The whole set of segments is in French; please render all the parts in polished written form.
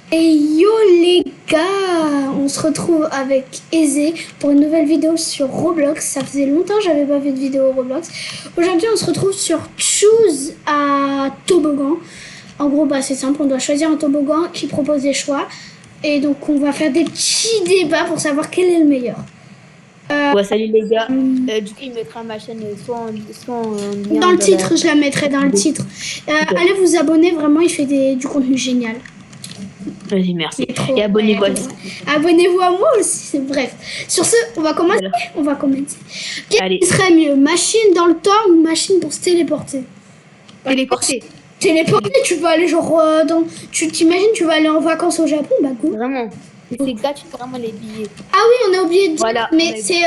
Et yo les gars, on se retrouve avec Aizé pour une nouvelle vidéo sur Roblox. Ça faisait longtemps que j'avais pas fait de vidéo Roblox. Aujourd'hui on se retrouve sur Choose à Toboggan. En gros c'est simple, on doit choisir un toboggan qui propose des choix. Et donc on va faire des petits débats pour savoir quel est le meilleur. Ouais, salut les gars. Du coup, il mettra ma chaîne soit en lien dans le titre, je la mettrai dans le titre. Allez vous abonner, vraiment il fait du contenu génial. Vas-y, merci. Et abonnez-vous à Abonnez-vous à moi aussi. Bref. Sur ce, on va commencer. Voilà. On va commencer. Qu'est-ce qui serait mieux, machine dans le temps ou machine pour se téléporter? Téléporter, tu vas aller genre tu t'imagines, tu vas aller en vacances au Japon, bah go. Vraiment. C'est gratuit vraiment les billets. Ah oui, on a oublié de dire. Voilà, mais c'est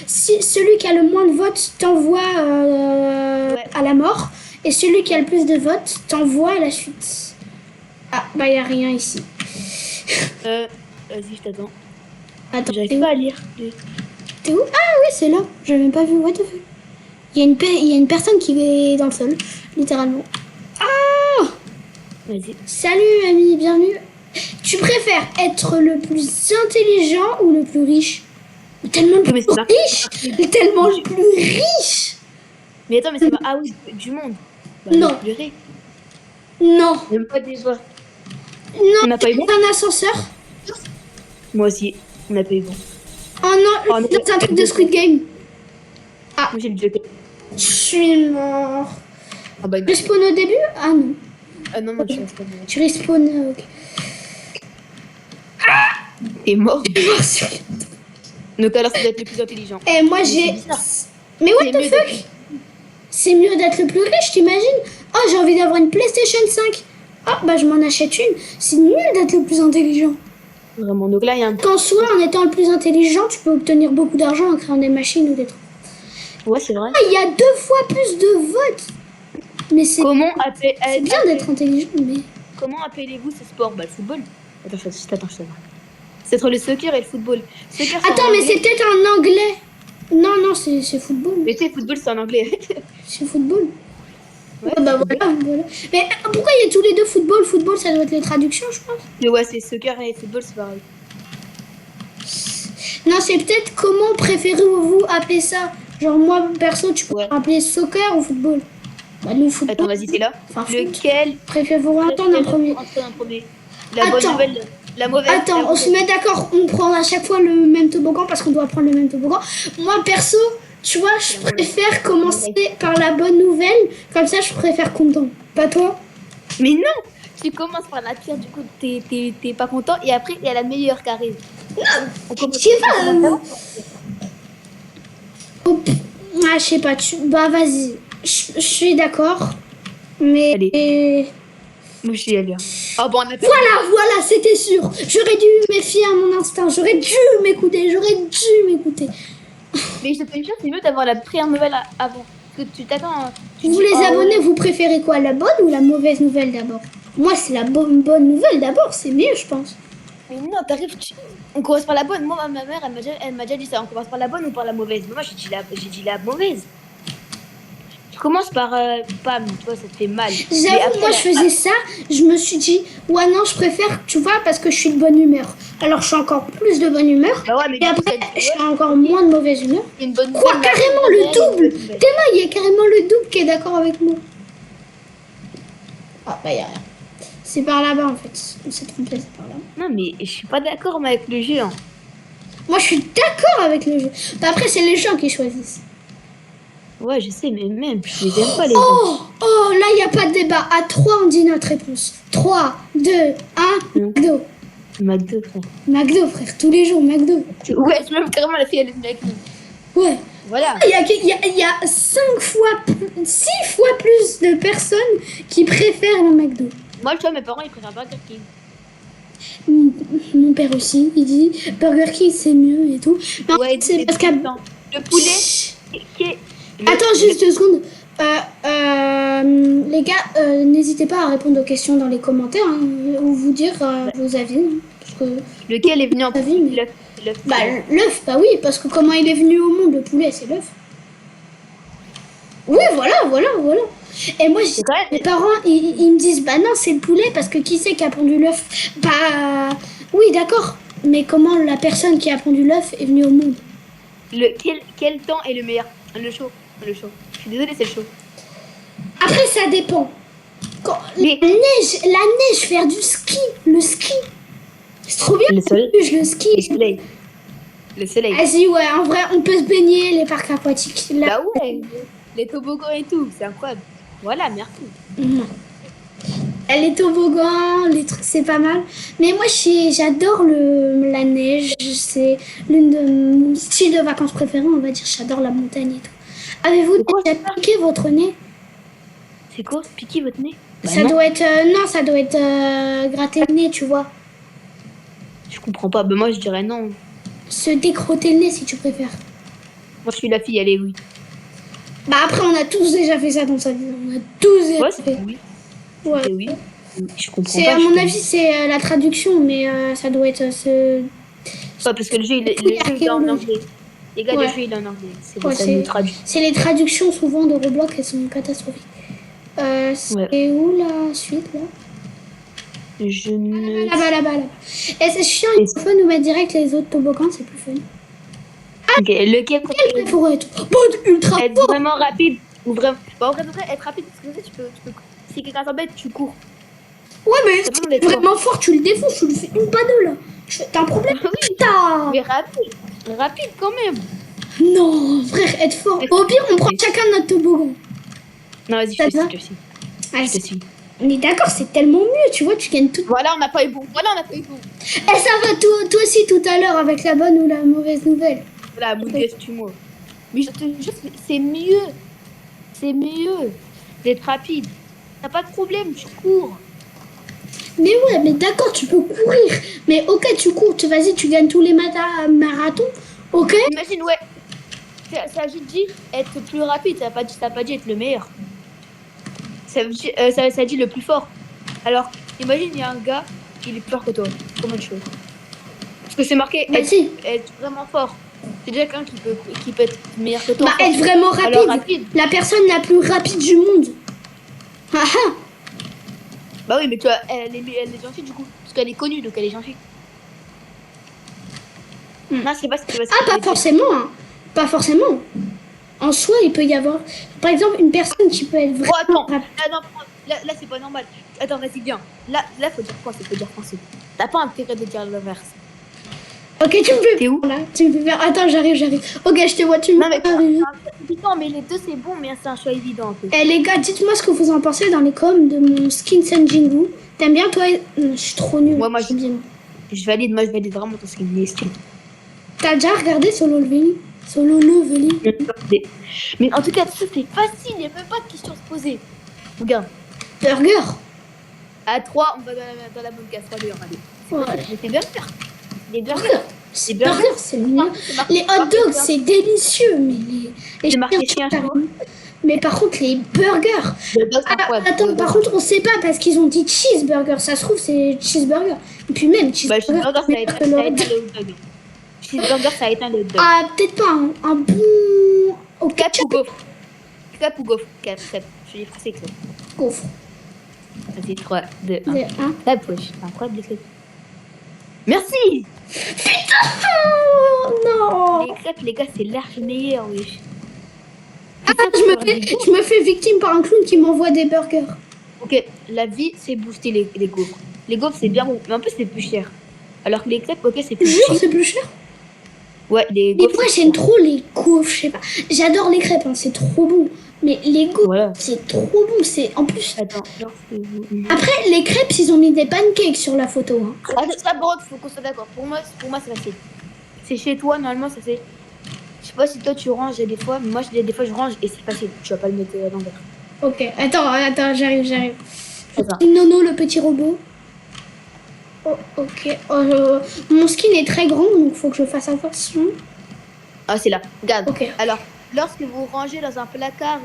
si celui qui a le moins de votes t'envoie à la mort, et celui qui a le plus de votes t'envoie à la suite. Ah bah y a rien ici. Vas-y, je t'attends. Attends, j'arrive pas à lire. T'es où? Ah oui, c'est là. J'avais même pas vu. What the fuck? Il y a une personne qui est dans le sol, littéralement. Ah! Vas-y. Salut ami, bienvenue. Tu préfères être le plus intelligent ou le plus riche? Tellement le plus riche. Tellement le plus riche. Mais attends, mais c'est pas... Ah oui, du monde. Bah, non. Non. Même pas des voix. Non, on n'a pas eu un ascenseur. Moi aussi, on n'a pas eu bon. Oh non, c'est un truc de Squid Game. Ah, moi j'ai le Joker. Je suis mort. Ah bah, tu respawn au début? Ah non. Ah non, non, je suis respawn. Tu respawn, ok. Ah! T'es mort. Donc alors, ça doit être le plus intelligent. Et moi j'ai... Mais what the fuck? C'est mieux d'être le plus riche, t'imagines? Oh, j'ai envie d'avoir une PlayStation 5. Oh, bah je m'en achète une. C'est nul d'être le plus intelligent. Vraiment, donc là, il y a un... Qu'en soit, en étant le plus intelligent, tu peux obtenir beaucoup d'argent en créant des machines ou des trucs. Ouais, c'est vrai. Ah, il y a 2 fois plus de votes. Mais c'est... C'est bien d'être intelligent, mais... Comment appelez-vous ce sport? Bah, le football. Attends, c'est entre le soccer et le football. Soccer, attends, mais c'est peut-être un anglais. Non, non, c'est football. Mais tu sais, football, c'est en anglais. C'est football. Ouais, bah voilà. Mais pourquoi il y a tous les deux football? Football, ça doit être les traductions, je pense. Mais ouais, c'est soccer et football, c'est pareil. Non, c'est peut-être comment préférez-vous appeler ça? Genre, moi, perso, tu peux appeler soccer ou football? Bah, le football. Attends, vas-y, t'es là. Enfin, lequel préférez-vous entendre en premier? La bonne nouvelle, la mauvaise. Attends, on se met d'accord. On prend à chaque fois le même toboggan parce qu'on doit prendre le même toboggan. Moi, perso, tu vois, je préfère commencer par la bonne nouvelle. Comme ça, je préfère content. Pas toi? Mais non! Tu commences par la pire, du coup, t'es pas content. Et après, il y a la meilleure qui arrive. Non, je sais pas. Ah, je sais pas. Bah, vas-y. Je suis d'accord. Mais... Allez. Moi, je suis allée. Oh, bon, voilà, c'était sûr. J'aurais dû me méfier à mon instinct. J'aurais dû m'écouter. Mais je te fais sûr, c'est mieux d'avoir la première nouvelle avant. Parce que tu t'attends. Vous les abonnés, vous préférez quoi? La bonne ou la mauvaise nouvelle d'abord? Moi, c'est la bonne nouvelle d'abord. C'est mieux, je pense. Mais non, t'arrives. On commence par la bonne. Moi, ma mère, elle m'a déjà dit ça. On commence par la bonne ou par la mauvaise? Mais moi, j'ai dit la mauvaise. Tu commences par Pam, toi, ça te fait mal. J'avoue, moi, je faisais ça. Je me suis dit, ouais, non, je préfère, tu vois, parce que je suis de bonne humeur. Alors, je suis encore plus de bonne humeur. Bah ouais, mais et après, je suis encore moins de mauvaise humeur. Quoi, carrément le double? Tellement, il y a carrément le double qui est d'accord avec moi. Ah, bah, il y a rien. C'est par là-bas, en fait. On s'est trompé, c'est par là. Non, mais je suis pas d'accord avec le jeu. Hein. Moi, je suis d'accord avec le jeu. Bah, après, c'est les gens qui choisissent. Ouais, je sais, mais même, je les aime pas les gens. Oh, là, il n'y a pas de débat. À 3, on dit notre réponse. 3, 2, 1, McDo. McDo, frère. McDo, frère. Tous les jours, McDo. Ouais, je même carrément la fille, elle est McDo. Ouais. Voilà. Il y a 6 fois plus de personnes qui préfèrent le McDo. Moi, tu vois, mes parents, ils préfèrent Burger King. Mon père aussi, il dit Burger King, c'est mieux et tout. Mais ouais, c'est parce qu'à... Le poulet... Attends, juste 2 secondes. Les gars, n'hésitez pas à répondre aux questions dans les commentaires hein, ou vous dire vos avis. Hein, parce que lequel est venu en premier? L'œuf. Bah, l'œuf, bah oui, parce que comment il est venu au monde, le poulet, c'est l'œuf. Oui, voilà. Et moi, C'est vrai. mes parents, ils me disent, bah non, c'est le poulet parce que qui c'est qui a pondu l'œuf? Bah oui, d'accord. Mais comment la personne qui a pondu l'œuf est venue au monde? Quel temps est le meilleur? Le chaud. Le chaud. Je suis désolée, c'est le chaud. Après, ça dépend. Quand Mais la neige, faire du ski, le ski. C'est trop bien. le soleil. Je le ski. Le soleil. Le soleil. Vas-y, ouais, en vrai, on peut se baigner, les parcs aquatiques. Là, Bah ouais. Les toboggans et tout, c'est incroyable. Voilà, merci. non. Les toboggans, les trucs, c'est pas mal. Mais moi, j'adore la neige. C'est l'une de mon style de vacances préférés, on va dire. J'adore la montagne et tout. Avez-vous C'est quoi, déjà piqué votre nez? C'est quoi? Piquer votre nez? Bah Ça non, doit être... non, ça doit être gratter le nez, tu vois. je comprends pas. Bah moi, je dirais non. Se décrotter le nez, si tu préfères. Moi, je suis la fille, allez, oui. Bah après, on a tous déjà fait ça dans sa vie. On a tous déjà Ouais, fait. c'est oui. Ouais. C'est oui. Je comprends C'est, pas. à mon avis, c'est la traduction, mais ça doit être ce... Pas parce que le jeu, il est en anglais. Les gars, Ouais. le jeu, il est en anglais. C'est Ouais, ça nous traduit. c'est les traductions souvent de Roblox, elles sont catastrophiques. C'est Ouais. où la suite là? Je ne. Là-bas, là-bas, là-bas. Et c'est chiant, Et- il faut nous mettre direct les autres toboggans, c'est plus fun. Ok, lequel Quel pour être ultra être fort. vraiment rapide ou vraiment. Bah, en vrai, être rapide, parce que tu peux. Si quelqu'un t'embête, tu cours. Ouais, mais C'est bon c'est d'être fort. vraiment fort, tu le défonces, tu le fais une pas deux là. T'as un problème? Oui, Putain. mais rapide. Rapide quand même. Non, frère, être fort. Au pire, on prend chacun notre toboggan. Non, vas-y, Ça te va? je te suis. Ah, Je te suis. mais d'accord, c'est tellement mieux, tu vois, tu gagnes tout. Voilà, on n'a pas eu bon. Voilà, on n'a pas eu bon. Eh, ça va, toi aussi tout à l'heure avec la bonne ou la mauvaise nouvelle. Voilà, Moudès, tue-moi. Mais je te jure, c'est mieux. C'est mieux d'être rapide. T'as pas de problème, tu cours. Mais ouais, mais d'accord, tu peux courir. Mais ok, tu cours, vas-y, tu gagnes tous les marathons. Ok. Imagine, ouais. Ça a juste dit être plus rapide, ça n'a pas dit être le meilleur. Ça dit le plus fort. Alors, imagine, il y a un gars, il est plus fort que toi. Comment tu fais? Parce que c'est marqué Vas-y. être vraiment fort. C'est déjà quelqu'un qui peut être meilleur que toi. Bah, être vraiment rapide. Alors, rapide. La personne la plus rapide du monde. Ah ah. Bah oui, mais tu vois, elle est gentille du coup. Parce qu'elle est connue, donc elle est gentille. Non, je sais pas ce que Ah, pas forcément. Hein. Pas forcément. En soi, il peut y avoir, par exemple, une personne qui peut être Oh, vraiment attends. rapide. Ah, non, là c'est pas normal. Attends, vas-y, viens. Là, faut dire quoi? Faut dire français. T'as pas intérêt de dire l'inverse. Ok, tu me fais T'es où? là. Tu me fais faire. Attends, j'arrive. Ok, je te vois, tu me Non, mais fais arriver. non, mais les deux c'est bon, mais c'est un choix évident un peu. Eh les gars, dites-moi ce que vous en pensez dans les coms de mon skin Sanjingu. T'aimes bien toi? Non, je suis trop nulle. Moi, j'aime bien. Je valide vraiment ton skin. T'as déjà regardé Solo Leveling? Solo Leveling? Mais en tout cas, ça c'est facile, il n'y a même pas de questions à se poser. Regarde, Burger. à 3, on va dans la bonne case. 3, 2, 1, allez. Ouais. Mais c'est burger. Les burgers. Burger. Les burgers. Burger, c'est le mieux. C'est marqué- Les hot dogs, c'est délicieux, mais les C'est marqué chiens, chien chaud. mais par contre, les burgers. Le dog, c'est Ah, incroyable. attends, par contre, on sait pas parce qu'ils ont dit cheeseburger. Ça se trouve, c'est cheeseburger. Et puis même Bah, cheeseburger. cheeseburger, ça a c'est éteint meilleur que le hot le dog. hot dog. Cheeseburger, ça a éteint le hot dog. Ah, peut-être pas un bon. Au Cap ou ketchup. gaufre? Cap ou gaufre? Cap. Je dis français, Cap. Gaufre. Vas-y, 3, 2, 1. Des- hein. La poche. C'est incroyable, les crêpes. Merci! Oh non. Les crêpes, les gars, c'est l'archi meilleur, wesh. Ah, je me fais victime par un clown qui m'envoie des burgers. Ok, la vie, c'est booster les gaufres. Les gaufres, c'est bien bon, mais en plus, c'est plus cher. Alors que les crêpes, ok, c'est plus Jure, cher. c'est plus cher. Ouais, les Mais gaufres. moi, j'aime trop les gaufres, je sais pas. J'adore les crêpes, hein, c'est trop bon. Mais les gaufres, Voilà. c'est trop bon. C'est en plus. Attends, lorsque vous. Après, les crêpes, ils ont mis des pancakes sur la photo. Hein. Ça, bon, faut qu'on soit d'accord. Pour moi, c'est facile. C'est chez toi, normalement, ça c'est. Je sais pas si toi tu ranges des fois, mais moi, des fois, je range et c'est facile. Tu vas pas le mettre à l'envers. Ok, attends, j'arrive. Attends. Nono, le petit robot. Oh, ok. Mon skin est très grand, donc faut que je fasse attention. Ah, c'est là. Regarde. Ok. Alors, lorsque vous rangez dans un placard,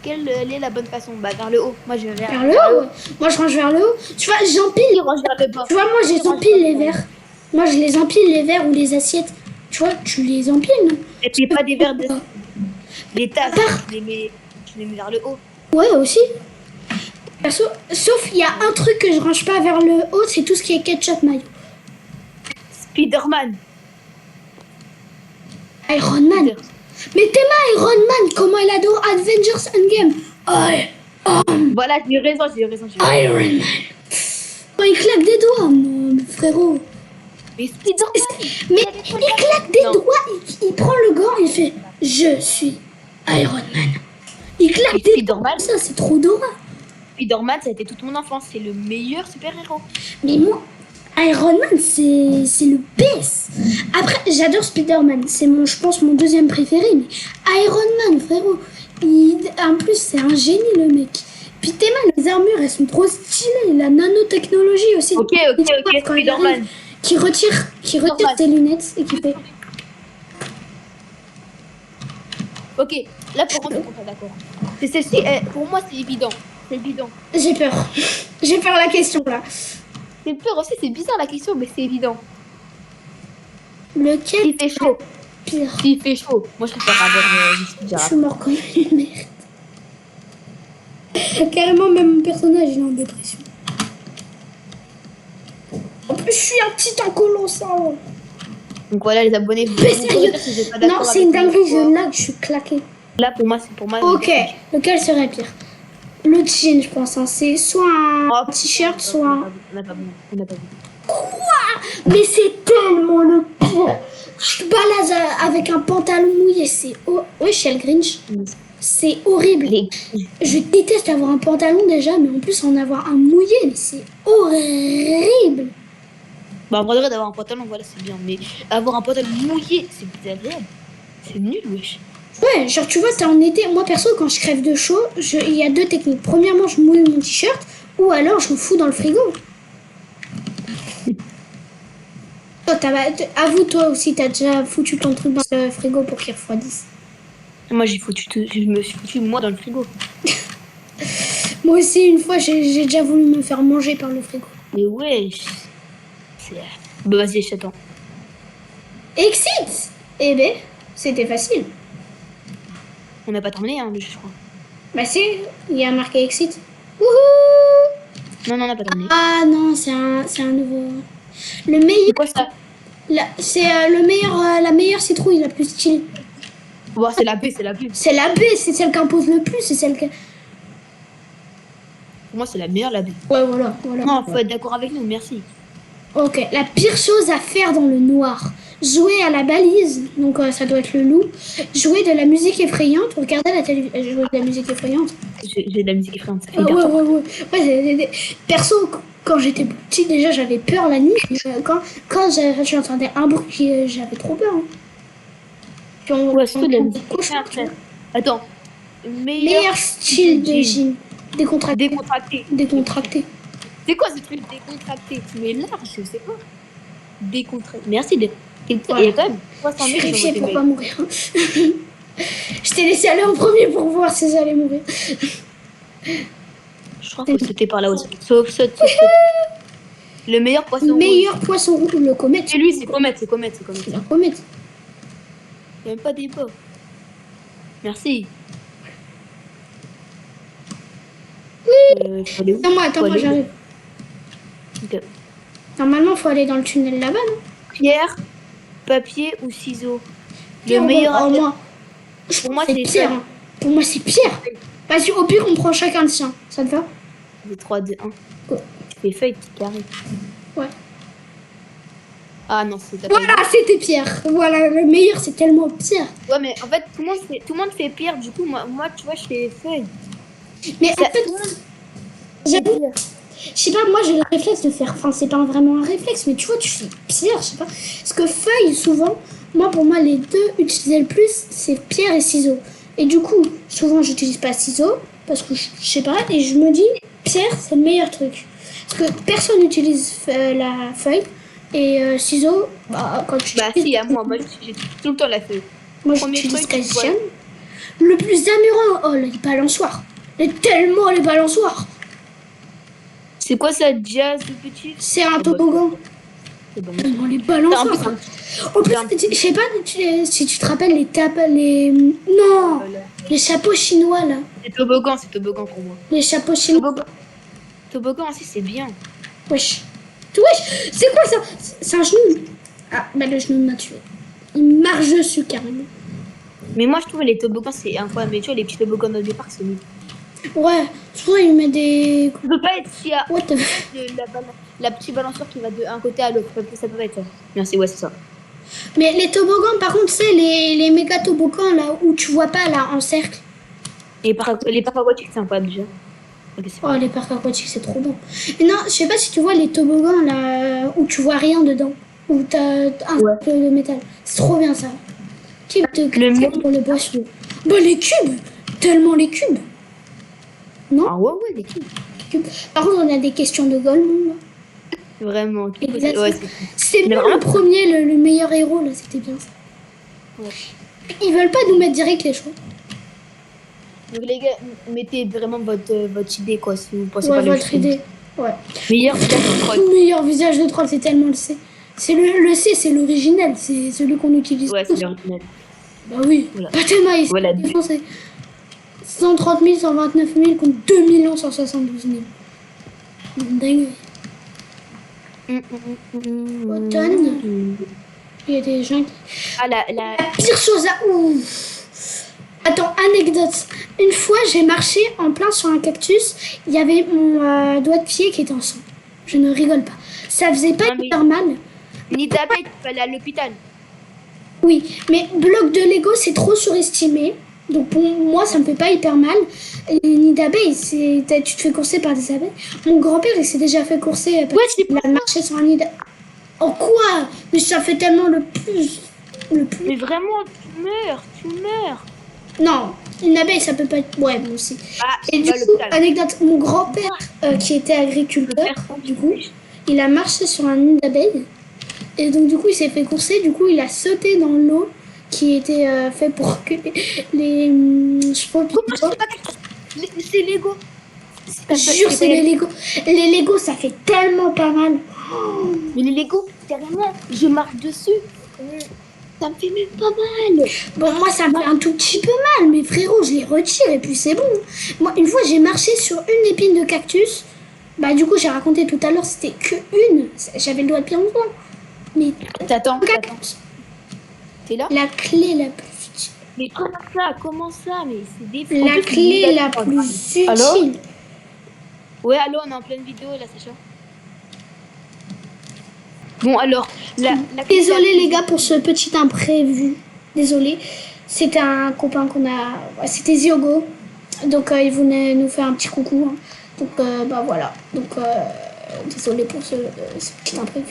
quelle est la bonne façon? Bah, vers le haut. Moi, je vais Vers le haut. Moi, je range vers le haut. Tu vois, j'empile. Il range vers le bas. Tu vois, moi, j'empile les verres. Moi, je les empile, les verres ou les assiettes. Tu vois, tu les empiles, non? Et puis pas des verres de. Les tasses, part- je les mets vers le haut. Ouais, aussi. Perso, sauf il y a un truc que je range pas vers le haut, c'est tout ce qui est ketchup mayo. Spider-Man. Iron Man. Mais t'aimes Iron Man, comment il adore Avengers Endgame. Voilà, j'ai eu raison. Iron Man. Quand il claque des doigts, non, mais frérot. Mais Spider-Man. Mais il claque des doigts, il prend le gant, il fait « Je suis Iron Man ». Il claque Mais des doigts, Spider-Man, ça c'est trop d'aura. Spider-Man, ça a été toute mon enfance. C'est le meilleur super-héros. Mais moi, Iron Man, c'est le best. Après, j'adore Spider-Man. C'est, je pense, mon deuxième préféré. Mais Iron Man, frérot, en plus, c'est un génie, le mec. Puis tes mains, les armures, elles sont trop stylées. La nanotechnologie aussi. Ok, Quand il Spider-Man. arrive, qui retire tes lunettes et qui fait... Ok, là pour contre, on n'est pas d'accord. C'est celle-ci, pour moi, c'est évident. C'est évident. J'ai peur. J'ai peur la question, là. C'est peur aussi, c'est bizarre la question, mais c'est évident. Lequel Il fait chaud. pire? Il fait chaud. Moi, je préfère avoir Je suis mort comme une merde. Carrément, même mon personnage, il est en dépression. En plus, je suis un petit colossal. Donc voilà, les abonnés. Mais sérieux? Non, c'est une dinguerie, je lag, je suis claqué. Là, pour moi, c'est pour moi. Ok, lequel serait pire? Le jean, je pense. Hein. C'est soit un t-shirt, soit un... On n'a pas vu. Quoi? Mais c'est tellement le pire. Je balade avec un pantalon mouillé, c'est... Ouais, chez le Grinch. C'est horrible. Je déteste avoir un pantalon déjà, mais en plus en avoir un mouillé, mais c'est horrible. Bah, en vrai, d'avoir un pantalon, voilà, c'est bien. Mais avoir un pantalon mouillé, c'est désagréable. C'est nul, wesh. Ouais, genre tu vois, t'es en été. Moi perso, quand je crève de chaud, il y a deux techniques. Premièrement, je mouille mon t-shirt, ou alors je me fous dans le frigo. Toi, avoue, toi aussi, t'as déjà foutu ton truc dans le frigo pour qu'il refroidisse. Moi, je me suis foutu moi dans le frigo. Moi aussi, une fois, j'ai déjà voulu me faire manger par le frigo. Mais wesh. Bah, vas-y, je t'attends. Exit! Eh ben, c'était facile. On n'a pas terminé, hein, je crois. Bah si, il y a marqué exit. Wouhou! Non, on n'a pas terminé. Ah non, c'est un nouveau. Le meilleur. C'est quoi ça? C'est le meilleur, la meilleure citrouille, la plus stylée. Bon, c'est la B. C'est la B, c'est celle qui impose le plus, c'est celle qui... Pour moi, c'est la meilleure, la B. Ouais, voilà. Non, faut être d'accord avec nous, merci. Ok, la pire chose à faire dans le noir. Jouer à la balise, donc ça doit être le loup. Jouer de la musique effrayante, regarder la télévision. Jouer de la musique effrayante. J'ai de la musique effrayante, ça fait ouais. Perso, quand j'étais petit, déjà j'avais peur la nuit. Quand j'entendais un bruit, j'avais trop peur. Hein. Puis ouais, c'est de la musique effrayante. Attends. Meilleur style de jean. Décontracté. C'est quoi ce truc décontracté? Tu mets large, je sais pas. Décontracté. Merci de... Il y a quand même 300 000. Je suis vérifiée pour pas mourir. Je t'ai laissé aller en premier pour voir si j'allais mourir. Je crois qu'il faut sauter par là aussi. Saute. Le meilleur poisson rouge, le comète. C'est lui, c'est comète. La comète. Il n'y a même pas débat. Merci. Attends-moi, j'arrive. Okay. Normalement, faut aller dans le tunnel là-bas, non? Pierre, papier ou ciseaux? Pierre, le meilleur. Pour moi, c'est Pierre. Hein. Pour moi, c'est Pierre. Vas-y, au pire, on prend chacun le sien. Ça te va? Des 3, 2, 1. Go. Les feuilles qui carrées. Ouais. Ah non, c'est voilà, c'était Pierre. Voilà, le meilleur, c'est tellement Pierre. Ouais, mais en fait, tout le monde fait Pierre. Du coup, moi tu vois, je fais feuille. Mais en fait, j'avoue, je sais pas, moi j'ai le réflexe de faire, enfin c'est pas vraiment un réflexe, mais tu vois, tu fais pierre, je sais pas. Parce que feuille, souvent, pour moi, les deux utilisés le plus, c'est pierre et ciseaux. Et du coup, souvent, j'utilise pas ciseaux, parce que je sais pas, et je me dis, pierre, c'est le meilleur truc. Parce que personne n'utilise la feuille, et ciseaux, quand tu... Bah si, à moi j'ai tout le temps la feuille. Moi, j'utilise quasi jamais. Le plus amusant, les balançoires. Tellement les balançoires. C'est quoi ça, jazz de petit? C'est un toboggan. C'est bon. Les balançoires. En plus, je sais pas si tu te rappelles les chapeaux chinois là. C'est toboggan pour moi. Les chapeaux chinois. Toboggan aussi, c'est bien. Wesh. Wesh, c'est quoi ça? C'est un genou. Ah, bah le genou m'a tué. Il marche dessus carrément. Mais moi, je trouve les toboggans, c'est incroyable. Mais tu vois, les petits toboggans de départ, c'est mieux. Ouais, souvent il met des... Ça peut pas être s'il y a What the... la petite balanceur qui va d'un côté à l'autre. Ça peut pas être ça. Non, c'est ça. Mais les toboggans, par contre, c'est les méga toboggans là où tu vois pas là en cercle. Et les parcs aquatiques, c'est incroyable déjà. Ok, c'est Oh, les parcs aquatiques, c'est trop bon. Mais non, je sais pas si tu vois les toboggans là où tu vois rien dedans. Où t'as un peu de métal. C'est trop bien ça. Type de cube pour les boissons. Bah les cubes. Tellement les cubes. Non? Ah ouais, les cubes. Par contre, on a des questions de Golemon. Vraiment. C'est bien le premier, le meilleur héros là. C'était bien ça. Ouais. Ils veulent pas nous mettre direct les choix. Donc les gars, mettez vraiment votre idée quoi si vous pensez Ouais, pas votre idée. Ouais. Meilleur visage de troll. Meilleur visage de troll, c'est tellement le C. C'est le C, c'est l'original, c'est celui qu'on utilise. Ouais, c'est l'original. Bah oui. Voilà. Patema, il s'est défoncé. 130 000, 129 000 contre 2 172 000. Dingue. Automne. Il y a des gens qui... Ah, la pire chose à... Ouf. Attends, anecdote. Une fois, j'ai marché en plein sur un cactus. Il y avait mon doigt de pied qui était en sang. Je ne rigole pas. Ça faisait pas hyper mal. Nidabé, tu peux aller à l'hôpital. Oui, mais bloc de Lego, c'est trop surestimé. Donc pour moi, ça me fait pas hyper mal. Et nid d'abeille, tu te fais courser par des abeilles. Mon grand-père, il s'est déjà fait courser parce qu'il a marché sur un nid d'abeille. Oh quoi? Mais ça fait tellement le plus. Mais vraiment, tu meurs. Non, une abeille, ça peut pas être... Ouais, moi aussi. Ah, et du coup, anecdote, mon grand-père, qui était agriculteur, du coup, il a marché sur un nid d'abeille. Et donc, du coup, il s'est fait courser. Du coup, il a sauté dans l'eau qui était fait pour que les je sais pas pourquoi. C'est Lego. Je jure, c'est les Lego. Les Lego, ça fait tellement pas mal. Oh. Mais les Lego, carrément, je marche dessus. Ça me fait même pas mal. Bon, moi, ça me fait un tout petit peu mal. Mais frérot, je les retire et puis c'est bon. Moi, une fois, j'ai marché sur une épine de cactus. Bah, du coup, j'ai raconté tout à l'heure, c'était que une. J'avais le doigt de pied en blanc. Mais t'attends. T'es là? La clé la plus utile. Mais comment ça? Mais c'est des fous. La clé la plus utile. Allô? Ouais, allô, on est en pleine vidéo là, c'est ça. Bon, alors, désolé les gars pour ce petit imprévu. Désolé. C'était un copain qu'on a... C'était Ziogo. Donc, il venait nous faire un petit coucou. Hein. Donc, bah voilà. Donc, désolé pour ce petit imprévu.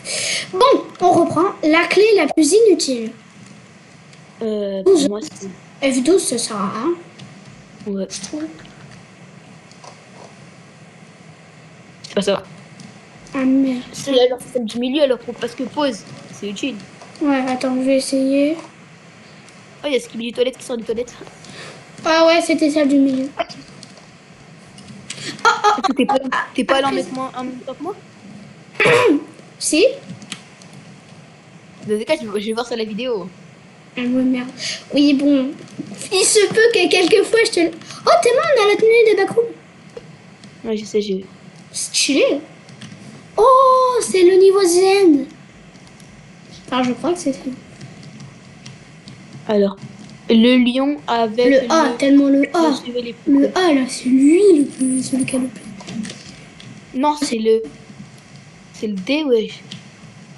Bon, on reprend. La clé la plus inutile. Pour moi, c'est... F12, ça sert à rien. Ouais. C'est pas ça. Ah merde. C'est leur système du milieu, alors parce que pause, c'est utile. Ouais, attends, je vais essayer. Oh, il y a ce qui met des toilettes qui sort des toilettes. Ah ouais, c'était celle du milieu. T'es pas allé en mettre en même temps que moi? Si. Dans les cas, je vais voir sur la vidéo. Ah ouais, merde. Oui, bon. Il se peut que quelquefois je te... Oh, t'es mort, on a la tenue des backrooms. Ouais, je sais, j'ai... Stylé. Oh, c'est le niveau zen. Alors, je crois que c'est... Alors, le lion avec... Le A, tellement le A. Le A, là, c'est lui, celui qui a le plus. Non, c'est le... C'est le D, ouais.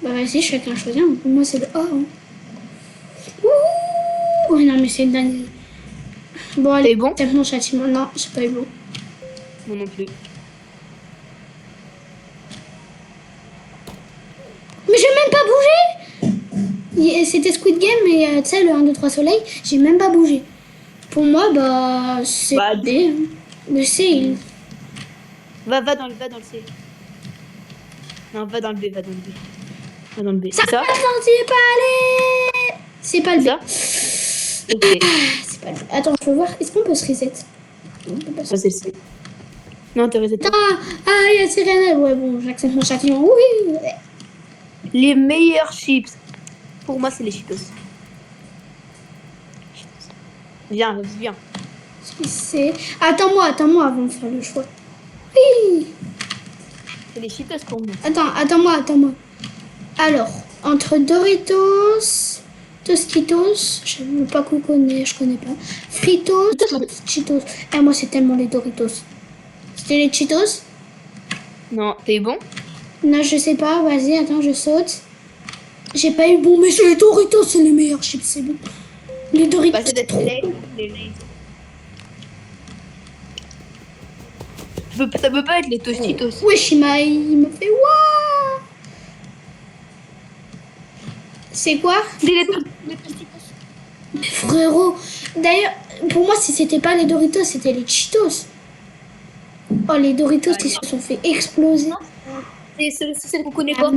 Bah, vas-y, chacun choisit. Pour moi, c'est le A. Hein. Ouh. Ouais, non, mais c'est dingue. Bon, allez, bon? c'est mon châtiment. Non, c'est pas eu bon. Moi non plus. Mais j'ai même pas bougé. C'était Squid Game, mais tu sais, le 1, 2, 3 soleil, j'ai même pas bougé. Pour moi, bah, c'est B. Hein. Le C, il... Va dans le C. Non, va dans le B, va dans le B. Ça va, c'est pas allé. C'est pas le B. Ok. C'est pas le B. Attends, je peux voir. Est-ce qu'on peut se reset? Ça, c'est le C. Non, t'as reset. Il y a Sirène. Ouais, bon, j'accepte mon châtiment. Oui. Les meilleurs chips. Pour moi, c'est les Cheetos. Viens. C'est... Attends-moi avant de faire le choix. Oui. C'est les Cheetos pour moi. Attends-moi. Alors, entre Doritos, Tostitos, je ne veux pas qu'on connaît, je connais pas. Fritos, Cheetos. Eh, moi, c'est tellement les Doritos. C'était les Cheetos? Non, t'es bon? Non, je sais pas. Vas-y, attends, je saute. J'ai pas eu bon, mais c'est les Doritos, c'est les meilleurs chips, c'est bon. Les Doritos, Bah, c'est c'est trop les bon. Lays. Ça peut pas être les Tostitos. Wesh, il me fait waouh. C'est quoi? Les Tostitos. Frérot. D'ailleurs, pour moi, si c'était pas les Doritos, c'était les Cheetos. Oh, les Doritos, ils se sont fait exploser. C'est celle qu'on connaît pas.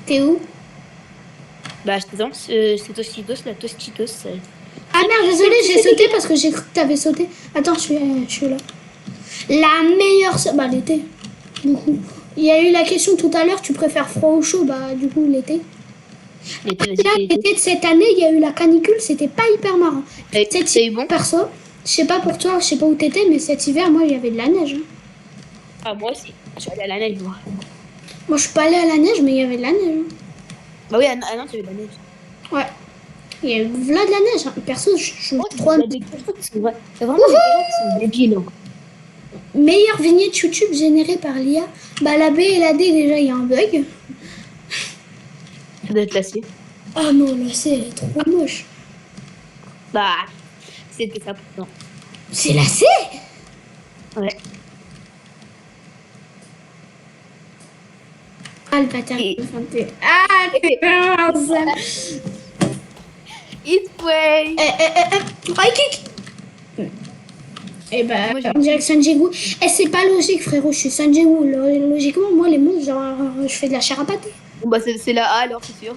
T'es où? Bah, je te dis, c'est Tostitos, la Tostitos. Ah merde, désolé, j'ai sauté parce que j'ai cru que t'avais sauté. Attends, je suis là. La meilleure... Bah, l'été. Du coup. Il y a eu la question tout à l'heure, tu préfères froid ou chaud? Bah, du coup, l'été. Là, l'été de cette année, il y a eu la canicule, c'était pas hyper marrant. Cet hiver, bon? perso, je sais pas pour toi, je sais pas où t'étais, mais cet hiver, moi, il y avait de la neige. Hein. Ah, moi aussi. Je suis allée à la neige, moi. Moi, je suis pas allée à la neige, mais il y avait de la neige. Hein. Bah oui, à Nantes, il y avait de la neige. Ouais. Il y a eu là de la neige. Hein. Perso, je crois... Il y a des gens qui sont vraiment des gens qui sont débiles. Hein. Meilleure vignette YouTube générée par l'IA. Bah, la B et la D, déjà, il y a un bug. Ça doit être la C. Ah non, la C, elle est trop moche. Bah, c'était ça pourtant. C'est la C? Ouais. Ah, le bâtard. Et- Ah, putain, It's way. Oh, kick. Eh ben, Moi, j'ai- on dirait que Sanjegu. Eh, c'est pas logique, frérot, je suis Sanjegu. Logiquement, moi, les monstres, genre, je fais de la chair à pâté. Bon, bah, c'est la A alors, c'est sûr.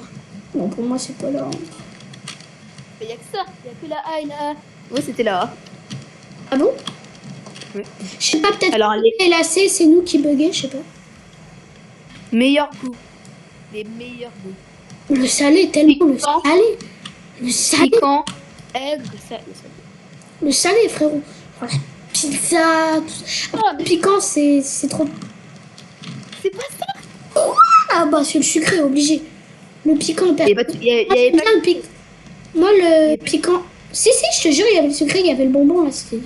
Non, pour moi, c'est pas là. Il y a que ça. Il y a que la A et la A. Ouais, c'était la A. Ah bon? Oui. Je sais pas, peut-être Alors, les et la C, c'est nous qui buguons, je sais pas. meilleurs goûts. Les meilleurs goûts. Le salé, tellement le Piquant. salé. Le salé. Piquant, aigre, ça. Le salé, frérot. Oh, la pizza. Tout ça. Oh, Le piquant, c'est trop. c'est pas ça. Ah bah, c'est le sucré, obligé. Le piquant, Il y avait pas. Il y Moi, avait j'aime pas. bien le piquant. Moi, le piquant. Si, je te jure, il y avait le sucré, il y avait le bonbon. Là, c'était...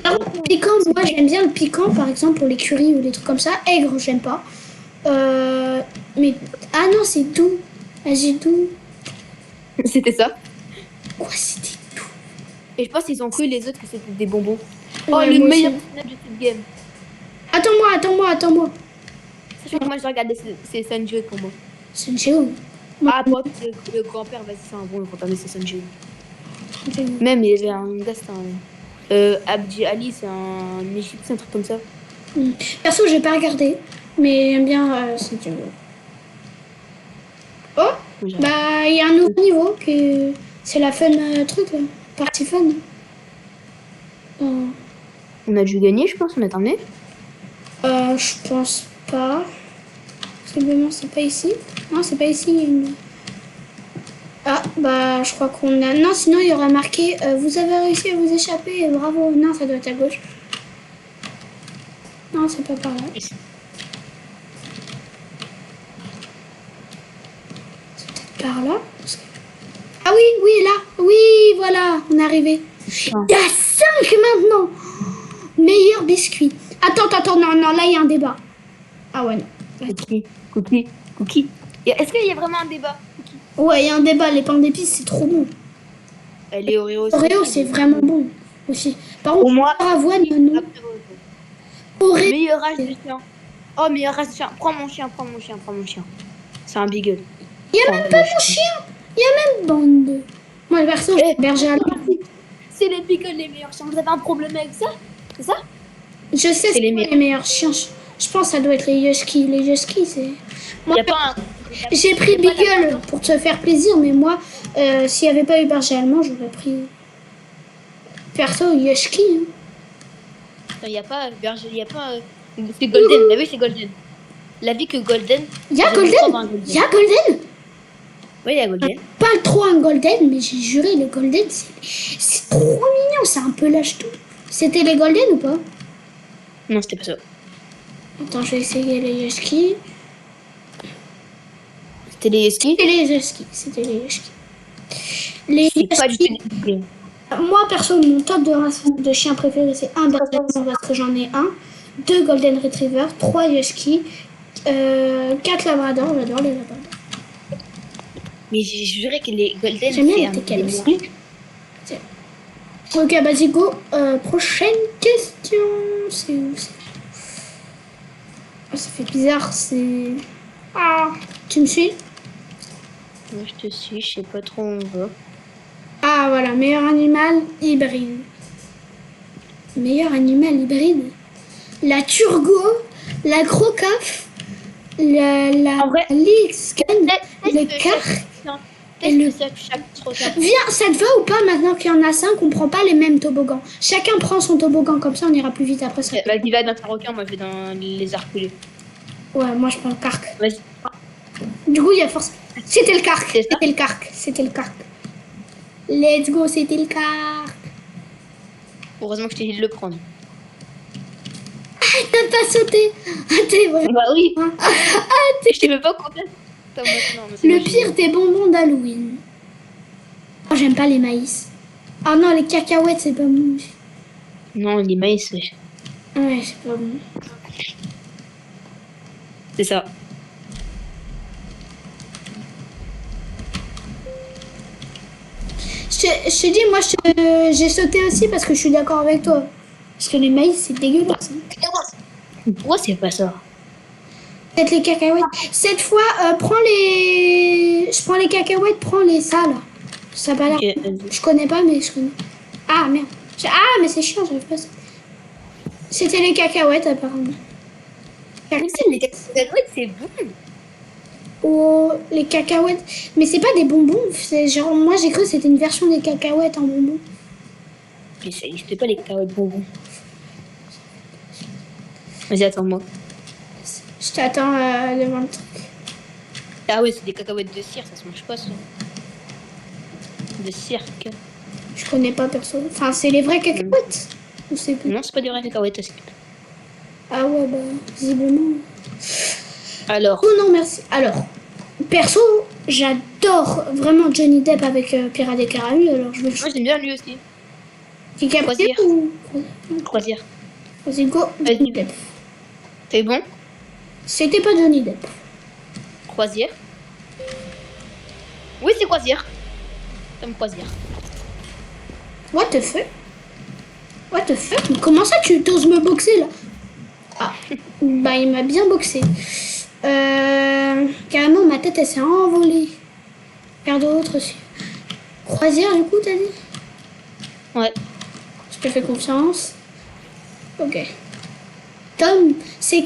Par contre, le piquant, moi, j'aime bien le piquant, par exemple, pour les currys ou des trucs comme ça. Aigre, j'aime pas. Mais. Ah non, c'est doux. Ah, j'ai doux. C'était ça. Quoi, c'était doux? Et je pense qu'ils ont cru les autres que c'était des bonbons. Oh, Ouais, le moi meilleur aussi. personnage de cette game. Attends-moi. Sachant que moi, je regardais, c'est Sanjay pour moi. C'est une géo. Ah, toi, le grand-père, vas-y, c'est un bon quand c'est Sanjay. Même, il y avait un gars, c'était un. Abdi Ali, c'est un Égyptien, un truc comme ça. Perso, j'ai pas regardé, mais j'aime bien c'est une... Oh, Moi, j'aime. bah il y a un nouveau niveau que c'est la fun truc là, partie fun. On a dû gagner, je pense, on a terminé. Je pense pas. Simplement, c'est pas ici. Non, c'est pas ici. Il y a une... Ah, bah je crois qu'on a. Non, sinon il y aura marqué vous avez réussi à vous échapper, bravo. Non, ça doit être à gauche. Non, c'est pas par là. C'est peut-être par là. Ah oui, là. Oui, voilà, on est arrivé. Ah. Il y a 5 maintenant. Meilleur biscuit. Attends, non, là il y a un débat. Ah ouais, non. Cookie. Est-ce qu'il y a vraiment un débat? Cookie. Ouais, il y a un débat, les pains d'épices, c'est trop bon. Les Oreos. Oreo, c'est vraiment bon aussi. Par contre, Pour moi, avoine, non. Oreo. Meilleur âge de chien. Oh, meilleur âge de chien. Prends mon chien. C'est un beagle. Il y a même pas mon chien. Il y a même bande de... Moi, le perso, je suis berger allemand. C'est les beagles les meilleurs chiens. Vous avez un problème avec ça? C'est ça? Je sais, c'est les meilleurs chiens. Je pense que ça doit être les Husky. Les Husky, c'est... Moi, Y a pas un... j'ai pris Beagle pour te faire plaisir, mais moi, s'il n'y avait pas eu berger allemand, j'aurais pris... Perso, Husky. Hein. Il n'y a pas berger, il n'y a pas... C'est Golden, la vie c'est Golden. La vie que Golden... Il y a Golden. Il y a Golden. Oui, il y a Golden. Pas trop un golden, mais j'ai juré, le golden, c'est trop mignon, c'est un peu lâche tout. C'était les golden ou pas? Non, c'était pas ça. Attends, je vais essayer les husky. C'était les skis. C'était les husky. Les C'est pas du husky, tout les moi perso, mon top de race de chien préféré, c'est un Berger parce que j'en ai un, 2 golden retriever, 3 husky, 4 labradors, j'adore les labradors. Mais j'ai juré que les golden, J'aime bien c'est les un teckels des aussi. Ok, vas-y, go. Prochaine question. C'est où ça? Oh, ça fait bizarre, c'est... Ah, tu me suis? Moi, je te suis, je sais pas trop où on va. Ah, voilà, meilleur animal hybride. Meilleur animal hybride. La turgo, la crocaf, En vrai, l'X-Gun, le carc. Et le... Viens, ça te va ou pas maintenant qu'il y en a 5, on prend pas les mêmes toboggans. Chacun prend son toboggan, comme ça on ira plus vite après ça. Vas-y, va dans ta requin, moi je vais dans les arculés. Ouais, moi je prends le carc. Vas-y. Du coup, il y a force. C'était le carc. C'est ça? C'était le carc. C'était le carc. Let's go, c'était le carc. Heureusement que je t'ai dit de le prendre. Ah, t'as pas sauté. Ah, t'es vrai. Bah oui. Ah, t'es... Je t'ai même pas compté. Le pire des bonbons d'Halloween. Oh, j'aime pas les maïs. Ah non, les cacahuètes, c'est pas bon. Non, les maïs, ouais. Ouais, c'est pas bon. C'est ça. Je te dis, moi, j'ai sauté aussi parce que je suis d'accord avec toi. Parce que les maïs, c'est dégueulasse. Hein. Pourquoi c'est pas ça? Peut-être les cacahuètes. Cette fois, prends les... Je prends les cacahuètes, prends les sales. Ça a pas l'air... Ok, Je connais pas, mais je connais. Ah, merde. Ah, mais c'est chiant, j'arrive pas à ça. C'était les cacahuètes, apparemment. les cacahuètes, c'est bon. Oh, les cacahuètes. Mais c'est pas des bonbons. C'est genre, moi, j'ai cru que c'était une version des cacahuètes en bonbons. Mais ça n'existait pas les cacahuètes bonbons. Vas-y, attends-moi. Je t'attends devant le truc. Ah ouais, c'est des cacahuètes de cire, ça se mange pas ça. De cirque. Je connais pas personne. Enfin, c'est les vraies cacahuètes. Ou c'est plus... Non, c'est pas des vraies cacahuètes. Ah ouais, bah, visiblement. Alors. Oh non, merci. Alors, perso, j'adore vraiment Johnny Depp avec Pirates des Caraïbes. Alors, je vais... Moi, j'aime bien lui aussi. DiCaprio Croisière. ou... Croisière. Vas-y, go. Johnny Depp. C'est bon? C'était pas Johnny Depp. Croisière. Oui, c'est croisière. Comme croisière. What the fuck? What the fuck? Mais comment ça tu t'oses me boxer là? Ah, bah il m'a bien boxé. Carrément ma tête elle s'est envolée. Faire d'autres aussi. Croisière du coup t'as dit? Ouais. Je te fais confiance. Ok. Tom, c'est...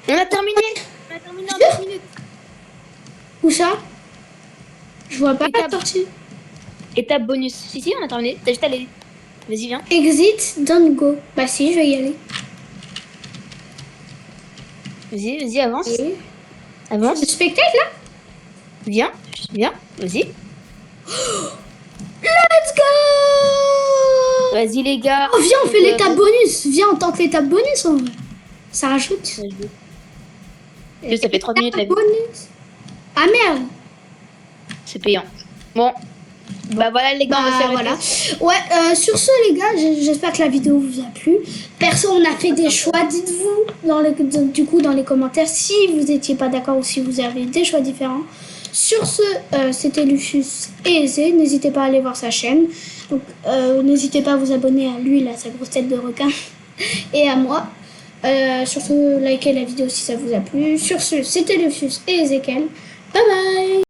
On a terminé. On a terminé en 10 minutes. Où ça? Je vois pas la Étape. sortie. Étape bonus. Si, on a terminé. T'as juste à aller. Vas-y, viens. Exit, don't go. Bah si, je vais y aller. Vas-y, avance. Et... Avance. Le spectacle là? Viens. Vas-y. Let's go! Vas-y, les gars. Oh, viens, on fait l'étape bonus. Viens, on tente l'étape bonus en vrai. Ça rajoute. Ça fait 30 minutes la vie. Bonus. Ah merde. C'est payant. Bon. Bah voilà les gars, on va Bah, s'arrêter. voilà. Ouais, sur ce les gars, j'espère que la vidéo vous a plu. Perso, on a fait des choix. Dites-vous dans les commentaires si vous n'étiez pas d'accord ou si vous avez des choix différents. Sur ce, c'était Lucius et Aisé. N'hésitez pas à aller voir sa chaîne. Donc, n'hésitez pas à vous abonner à lui, là, sa grosse tête de requin, et à moi. Sur ce, likez la vidéo si ça vous a plu. Sur ce, c'était Lucius et Ezekiel. Bye bye!